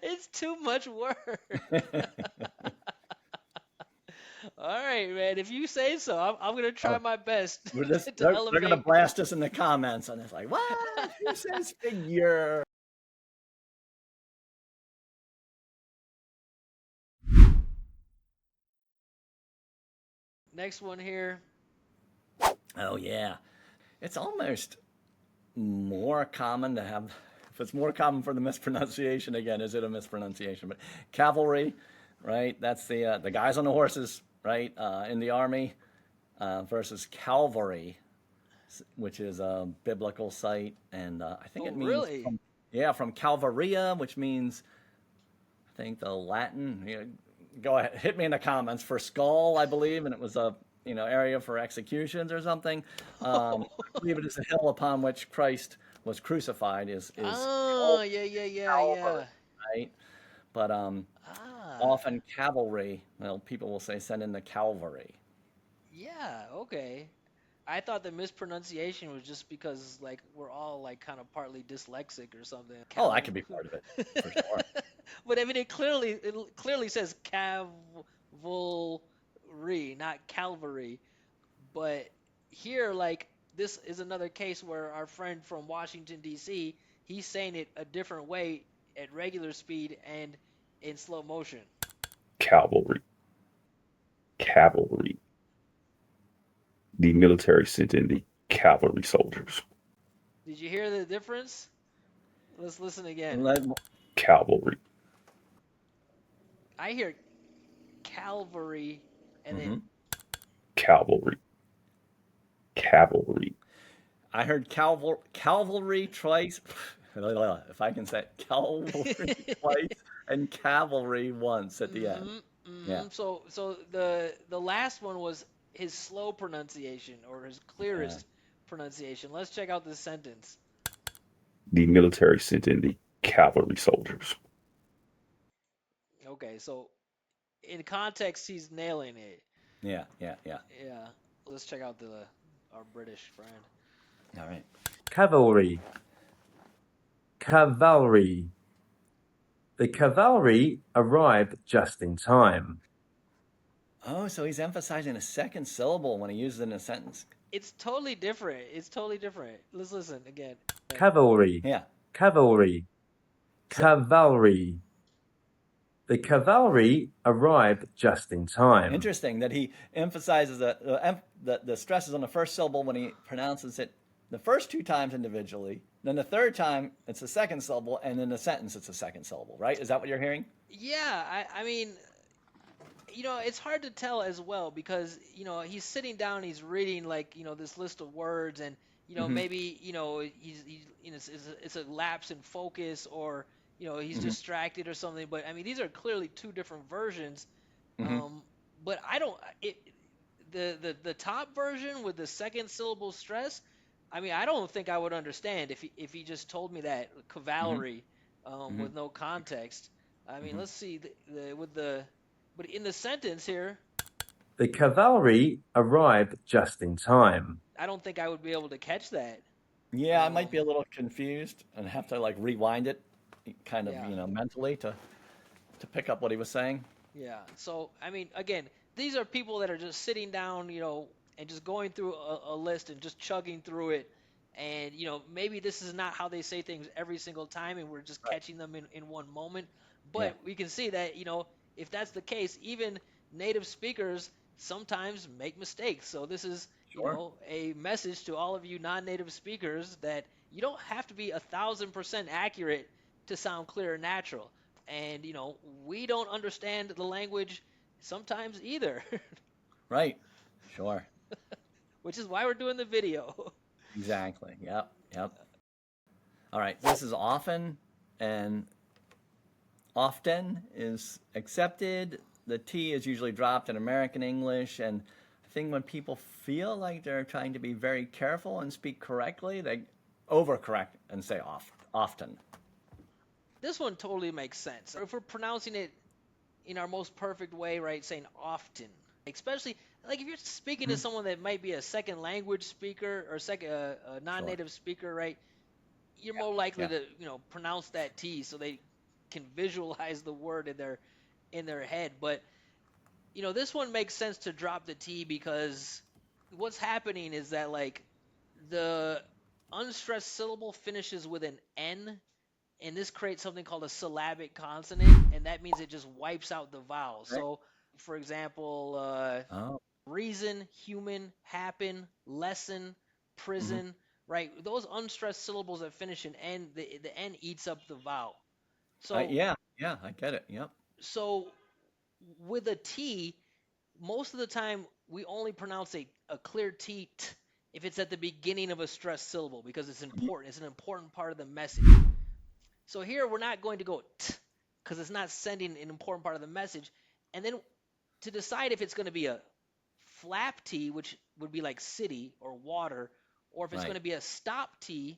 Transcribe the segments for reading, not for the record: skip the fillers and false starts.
It's too much work. All right, man. If you say so, I'm gonna try Oh, my best we're just, to they're gonna elevate. blast us in the comments, and it's like, what? Who says figure? Next one here. Oh yeah, it's almost more common to have. If it's more common for the mispronunciation, again, is it a mispronunciation? But cavalry, right? That's the guys on the horses, right, in the army, versus Calvary, which is a biblical site, and I think Oh, it means really? from, yeah, from Calvaria, which means, I think, the Latin. Go ahead, hit me in the comments for skull, I believe, and it was a, area for executions or something. I believe it is the hill upon which Christ was crucified. Is Oh, yeah, yeah, yeah, Calvary, yeah. right? But Ah, often cavalry. Well, people will say send in the Calvary. yeah. Okay. I thought the mispronunciation was just because like we're all like kind of partly dyslexic or something. Oh, that could be part of it for sure. But I mean, it clearly says Cav-uhl-ree, not Calvary. But here, like this is another case where our friend from Washington D.C. he's saying it a different way at regular speed and in slow motion. Cavalry. Cavalry. The military sent in the cavalry soldiers. Did you hear the difference? Let's listen again. Let- Cavalry. I hear Calvary and then mhm. Cavalry. Cavalry. I heard cavalry twice. If I can say it, cavalry twice and cavalry once at the end. hmm Yeah, So the last one was his slow pronunciation or his yeah. clearest pronunciation. Let's check out this sentence. The military sent in the cavalry soldiers. Okay, so in context, he's nailing it. Yeah, yeah, yeah. Yeah. Let's check out the our British friend. All right. Cavalry. Cavalry. The cavalry arrived just in time. Oh, so he's emphasizing a second syllable when he uses it in a sentence. It's totally different. It's totally different. Let's listen again. Cavalry. Yeah. Cavalry. So Cavalry. The cavalry arrived just in time. interesting that he emphasizes the stresses on the first syllable when he pronounces it the first two times individually. Then the third time it's the second syllable, and in the sentence it's the second syllable. Right? Is that what you're hearing? Yeah, I mean, it's hard to tell as well because, he's sitting down, he's reading like, this list of words and, Mm-hmm. maybe, he's it's a lapse in focus or, he's Mm-hmm. distracted or something. But I mean, these are clearly two different versions. Mm-hmm. But I don't, the top version with the second syllable stress, I mean, I don't think I would understand if he just told me that Mm-hmm. cavalry Mm-hmm. with no context. I mean, Mm-hmm. let's see but in the sentence here, The cavalry arrived just in time. I don't think I would be able to catch that. Yeah, I might be a Um, little confused and have to like rewind it, kind of, yeah, mentally to pick up what he was saying. yeah. So I mean, again, these are people that are just sitting down, and just going through a list and just chugging through it. And maybe this is not how they say things every single time, and we're just Right. catching them in one moment. Yeah. But we can see that, if that's the case, even native speakers sometimes make mistakes. So this is, Sure. a message to all of you non-native speakers that you don't have to be 1,000% accurate to sound clear and natural. And we don't understand the language sometimes either, Right. Sure. which is why we're doing the video. Exactly. Yep. Yep. All right. This is often, and often is accepted. The T is usually dropped in American English, and I think when people feel like they're trying to be very careful and speak correctly, they overcorrect and say often. This one totally makes sense. If we're pronouncing it in our most perfect way, right, saying often, especially like if you're speaking to Mhm. someone that might be a second language speaker or a Sure. non-native speaker, right, you're Yeah. more likely Yeah. to pronounce that T, so they can visualize the word in their head. But this one makes sense to drop the T because what's happening is that like the unstressed syllable finishes with an N, and this creates something called a syllabic consonant, and that means it just wipes out the vowel. Okay. So, for example, Oh. reason, human, happen, lesson, Mm-hmm. prison, right? Those unstressed syllables that finish in N, the N eats up the vowel. So, Yeah, I get it. Yep. so with a T, most of the time we only pronounce a clear T if it's at the beginning of a stressed syllable because it's important. It's an important part of the message. So here we're not going to go t because it's not sending an important part of the message. And then to decide if it's going to be a flap T, which would be like city or water, or if it's going Right. to be a stop T,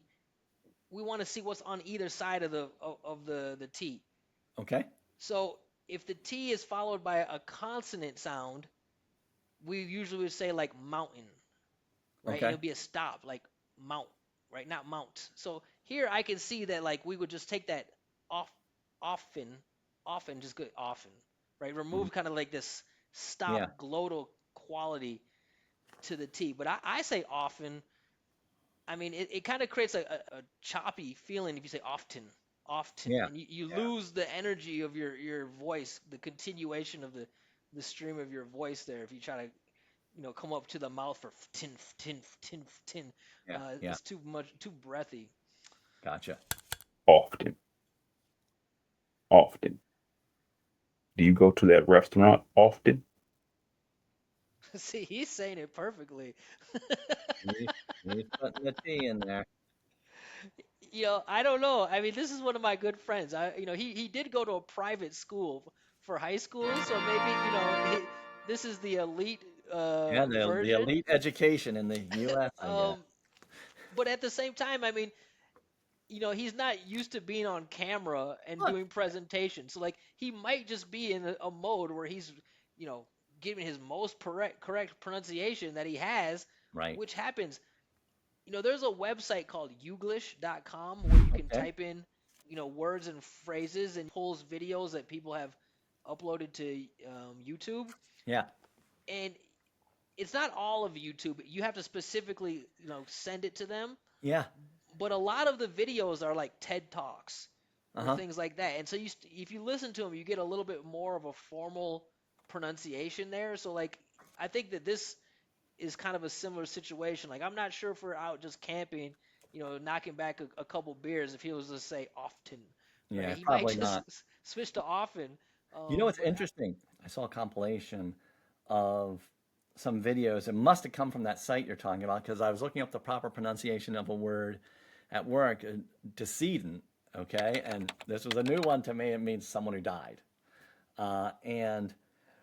we want to see what's on either side of the T. Okay. So if the T is followed by a consonant sound, we usually would say like mountain, right? And Okay. it'll be a stop, like mount, right? Not mount. So here I can see that like we would just take that off, often, often, just go often, right? Mhm. Remove kind of like this Yeah. stop glottal quality to the T. But I say often. I mean, it kind of creates a choppy feeling if you say often, often, Yeah. and you Yeah. lose the energy of your voice, the continuation of the stream of your voice there. If you try to come up to the mouth for tin, tin, tin, tin. Yeah. Yeah. It's too much, too breathy. Gotcha. Often. Often. Do you go to that restaurant often? See, he's saying it perfectly. He's putting the T in there. I don't know. I mean, this is one of my good friends. He did go to a private school for high school, so maybe this is the elite Yeah, the version. elite education in the U.S., I guess. um, but at the same time, I mean, he's not used to being on camera and What? doing presentations. So like he might just be in a mode where he's, you know, giving his most correct pronunciation that he has, Right. which happens. There's a website called youglish.com where you can Okay. type in, words and phrases and pulls videos that people have uploaded to YouTube. Yeah. And it's not all of YouTube. You have to specifically, send it to them. Yeah. But a lot of the videos are like TED Talks or Uh-huh. things like that. And so if you listen to them, you get a little bit more of a formal pronunciation there. So like I think that this is kind of a similar situation. Like I'm not sure if we're out just camping, knocking back a couple beers if he was to say often, right? Yeah, He might probably just not. switch to often. You know what's But interesting? I saw a compilation of some videos. It must have come from that site you're talking about because I was looking up the proper pronunciation of a word at work, decedent, okay? And this was a new one to me. It means someone who died. And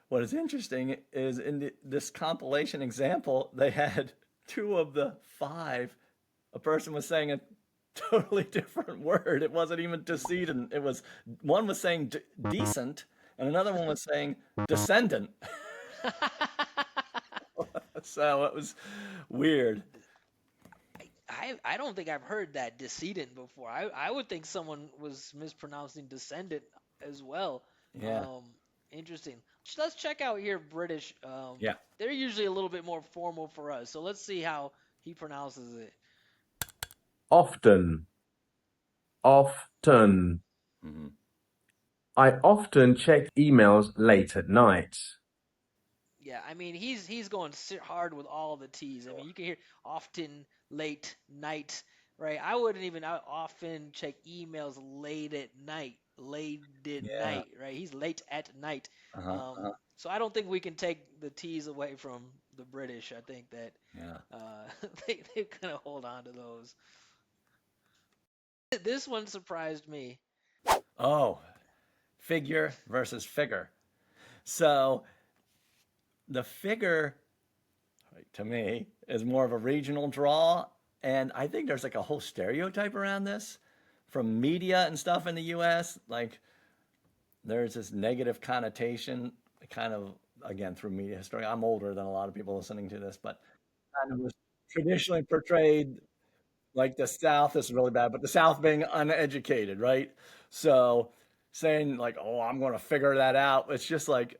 what is interesting is in this compilation example, they had two of the five. A person was saying a totally different word. It wasn't even decedent. It was one was saying decent, and another one was saying descendant. So it was weird. I don't think I've heard that decedent before. I would think someone was mispronouncing descendant as well. Yeah, Um, Interesting. Let's check out here British. yeah. They're usually a little bit more formal for us. So let's see how he pronounces it. Often. Often. Hmm. I often check emails late at night. Yeah, I mean he's going hard with all the T's. I mean you can hear often, late, night, right? I wouldn't even often check emails late at Yeah. night, right? He's late at night. Uh-huh. Uh-huh. So I don't think we can take the T's away from the British. I think that Yeah. they kind of hold on to those. This one surprised me. Oh, figure versus figure. So the figure, to me, is more of a regional draw. And I think there's like a whole stereotype around this from media and stuff in the US. Like there's this negative connotation, kind of, again, through media history. I'm older than a lot of people listening to this, but kind of was traditionally portrayed like the South is really bad, but the South being uneducated, right? So saying like, "Oh, I'm going to figure that out." It's just like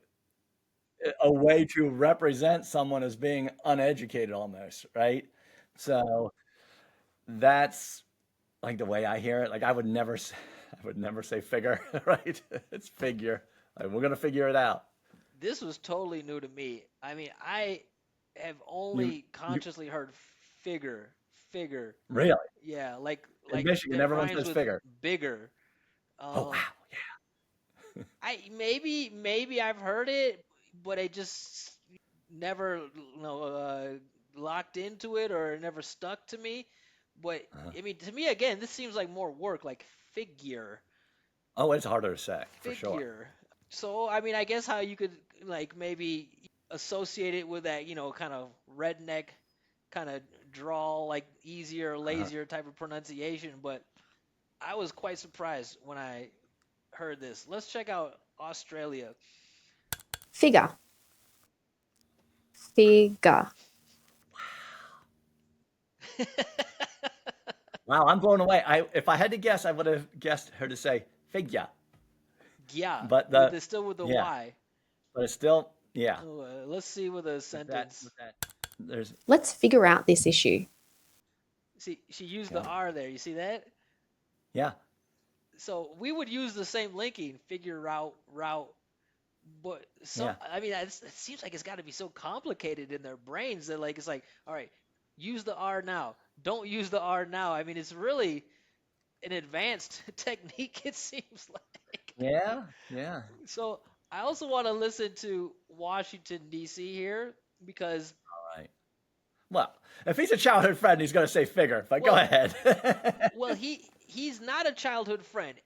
a way to represent someone as being uneducated almost, right? So that's like the way I hear it. Like I would never say figure, right? It's figure. Like, we're gonna figure it out. This was totally new to me. I mean, I have You only you consciously heard figure, figure. really Yeah, in like Michigan, that everyone rhymes says with figure. bigger. Oh wow, Um, I maybe I've heard it, but I just never locked into it or it never stuck to me. But uh I mean, to me again, this seems like more work, like figure, Oh, it's harder to say for sure. figure. So I mean, I guess how you could like maybe associate it with that, kind of redneck kind of drawl, like easier, Uh, lazier type of pronunciation. But I was quite surprised when I heard this. Let's check out Australia. Figure. Figure. wow, I'm blown away. If I had to guess, I would have guessed her to say figure, Yeah, but still with the yeah, Y. but it's still yeah. Oh, let's see with a With sentence. that, there's Let's figure out this issue. See, she used the okay. R there. You see that? Yeah, So we would use the same linking, figure out, route, but yeah. I mean, it seems like it's got to be so complicated in their brains that like it's like, all right, use the R now. Don't use the R now. I mean, it's really an advanced technique. It seems like. Yeah, yeah. So I also want to listen to Washington D.C. here because All right. Well, if he's a childhood friend, he's going to say figure. But go well, ahead. well, he's not a childhood friend.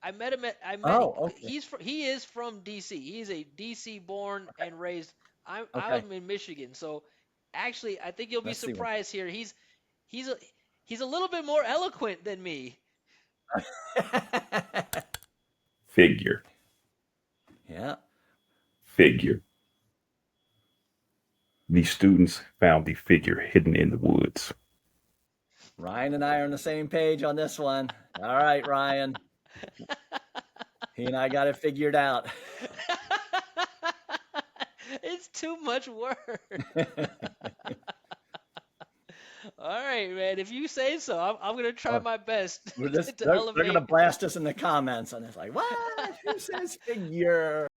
Oh, okay. He is from DC. He's a DC born and raised. Okay. I'm in Michigan. So actually, I think you'll be Let's see what. surprised here. He's a he's a little bit more eloquent than me. Figure. yeah. Figure. The students found the figure hidden in the woods. Ryan and I are on the same page on this one. All right, Ryan. He and I got it figured out. It's too much work. All right, man. If you say so, I'm gonna try Oh, my best we're just, to they're going to elevate. blast us in the comments on this. Like, what? Who says figure?